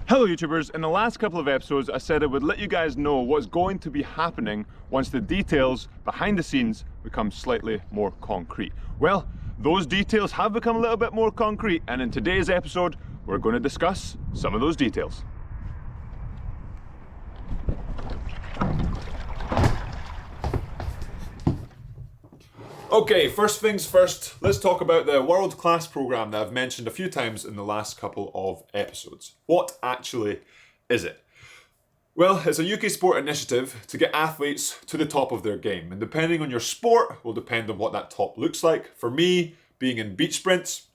Hello YouTubers, in the last couple of episodes I said I would let you guys know what's going to be happening once the details behind the scenes become slightly more concrete. Well, those details have become a little bit more concrete, and in today's episode we're going to discuss some of those details. Okay, first things first, let's talk about the world-class program that I've mentioned a few times in the last couple of episodes. What actually is it? Well, it's a UK sport initiative to get athletes to the top of their game, and depending on your sport will depend on what that top looks like. For me, being in beach sprints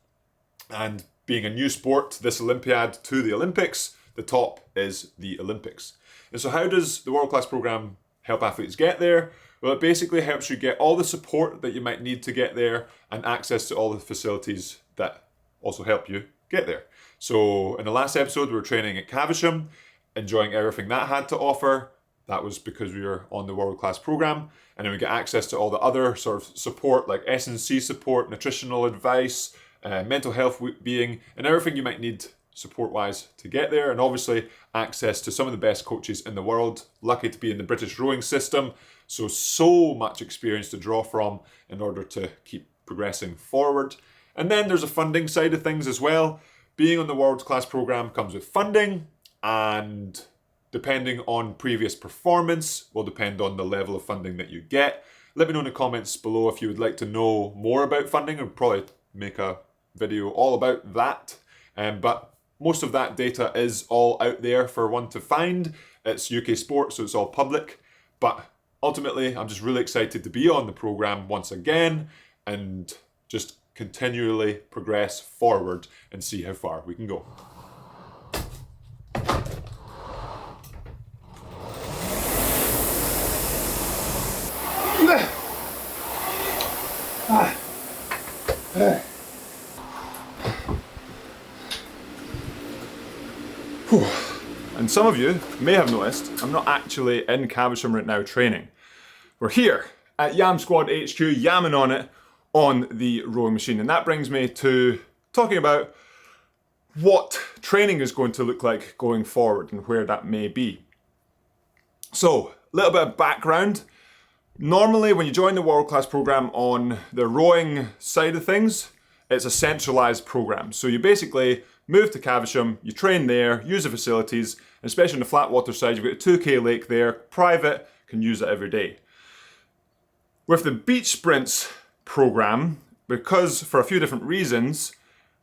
and being a new sport this Olympiad to the Olympics, the top is the Olympics. And so how does the world-class program help athletes get there? Well, it basically helps you get all the support that you might need to get there and access to all the facilities that also help you get there. So in the last episode, we were training at Caversham, enjoying everything that had to offer. That was because we were on the world-class program. And then we get access to all the other sort of support like S&C support, nutritional advice, mental health being, and everything you might need support-wise to get there. And obviously access to some of the best coaches in the world. Lucky to be in the British rowing system. So much experience to draw from in order to keep progressing forward. And then there's a funding side of things as well. Being on the world-class program comes with funding, and depending on previous performance will depend on the level of funding that you get. Let me know in the comments below if you would like to know more about funding. I'll probably make a video all about that. But most of that data is all out there for one to find. It's UK sport, so it's all public. But ultimately, I'm just really excited to be on the program once again and just continually progress forward and see how far we can go. And some of you may have noticed I'm not actually in Caversham right now training. We're here at yamsquad HQ, yamming on it on the rowing machine. And that brings me to talking about what training is going to look like going forward and where that may be. So, a little bit of background. Normally when you join the world-class program on the rowing side of things, it's a centralized program. So you basically move to Caversham, you train there, use the facilities, and especially on the flat water side, you've got a 2K lake there, private, can use it every day. With the beach sprints program, because for a few different reasons,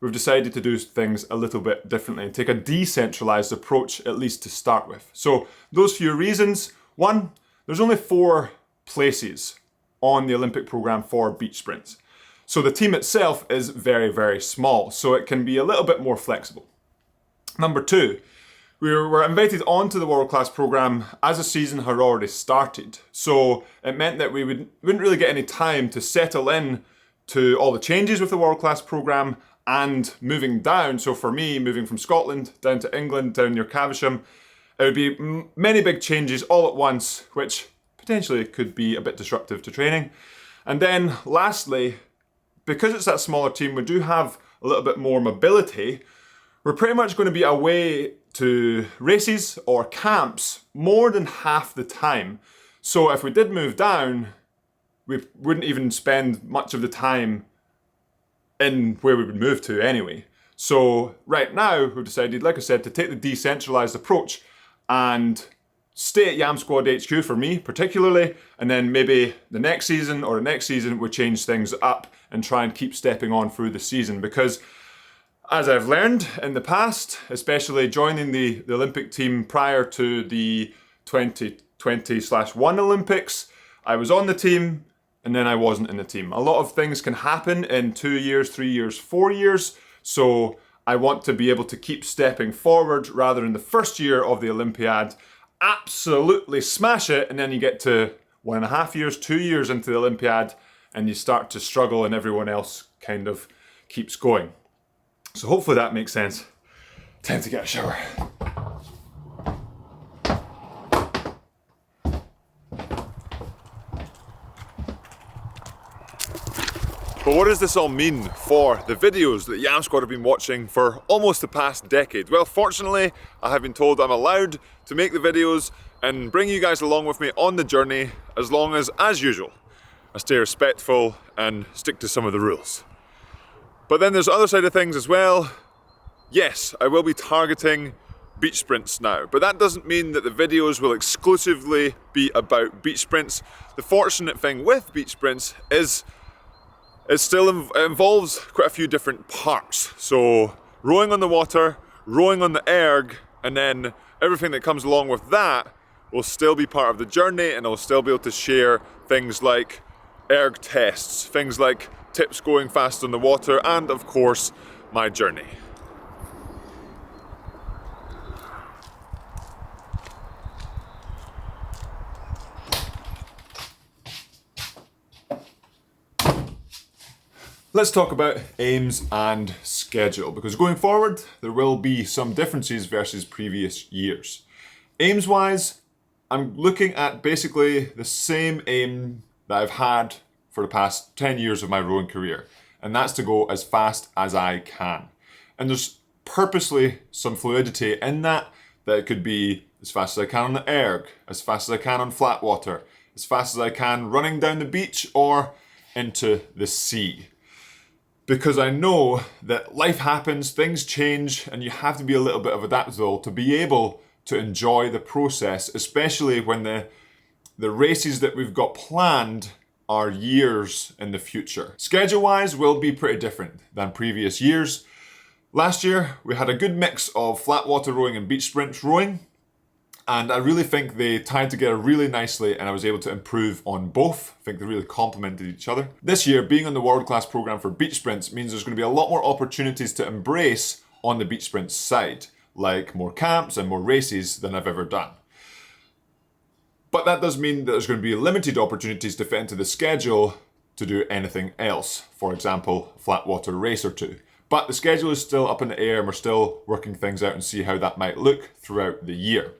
we've decided to do things a little bit differently and take a decentralized approach, at least to start with. So those few reasons: one, there's only 4 places on the Olympic program for beach sprints. So the team itself is very, very small, so it can be a little bit more flexible. Number 2, we were invited onto the world-class program as the season had already started. So it meant that we wouldn't really get any time to settle in to all the changes with the world-class program and moving down. So for me, moving from Scotland down to England, down near Caversham, it would be many big changes all at once, which potentially could be a bit disruptive to training. And then lastly, because it's that smaller team, we do have a little bit more mobility. We're pretty much going to be away to races or camps more than half the time. So if we did move down, we wouldn't even spend much of the time in where we would move to anyway. So right now we've decided, like I said, to take the decentralized approach and stay at yamsquad HQ for me particularly, and then maybe the next season or the next season we change things up and try and keep stepping on through the season, because as I've learned in the past, especially joining the Olympic team prior to the 2020/1 Olympics, I was on the team and then I wasn't in the team. A lot of things can happen in 2 years, 3 years, 4 years, so I want to be able to keep stepping forward rather than the first year of the Olympiad absolutely smash it, and then you get to 1.5 years, 2 years into the Olympiad and you start to struggle and everyone else kind of keeps going. So hopefully that makes sense. Time to get a shower. But what does this all mean for the videos that Yam Squad have been watching for almost the past decade? Well, fortunately, I have been told I'm allowed to make the videos and bring you guys along with me on the journey as long as usual, I stay respectful and stick to some of the rules. But then there's the other side of things as well. Yes, I will be targeting beach sprints now, but that doesn't mean that the videos will exclusively be about beach sprints. The fortunate thing with beach sprints is it still involves quite a few different parts. So rowing on the water, rowing on the erg, and then everything that comes along with that will still be part of the journey, and I'll still be able to share things like erg tests, things like tips going fast on the water, and of course, my journey. Let's talk about aims and schedule, because going forward, there will be some differences versus previous years. Aims wise, I'm looking at basically the same aim that I've had for the past 10 years of my rowing career, and that's to go as fast as I can. And there's purposely some fluidity in that it could be as fast as I can on the erg, as fast as I can on flat water, as fast as I can running down the beach or into the sea. Because I know that life happens, things change, and you have to be a little bit of adaptable to be able to enjoy the process, especially when the races that we've got planned are years in the future. Schedule-wise will be pretty different than previous years. Last year, we had a good mix of flat water rowing and beach sprints rowing, and I really think they tied together really nicely, and I was able to improve on both. I think they really complemented each other. This year, being on the world-class program for beach sprints means there's going to be a lot more opportunities to embrace on the beach sprints side, like more camps and more races than I've ever done. But that does mean that there's going to be limited opportunities to fit into the schedule to do anything else. For example, a flat water race or two. But the schedule is still up in the air, and we're still working things out and see how that might look throughout the year.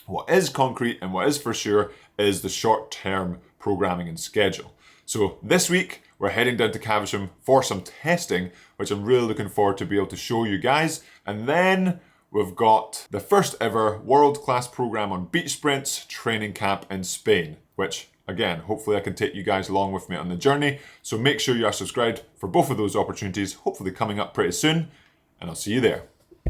What is concrete and what is for sure is the short-term programming and schedule. So this week, we're heading down to Caversham for some testing, which I'm really looking forward to be able to show you guys. And then we've got the first ever world-class program on beach sprints training camp in Spain, which again, hopefully I can take you guys along with me on the journey. So make sure you are subscribed for both of those opportunities, hopefully coming up pretty soon, and I'll see you there.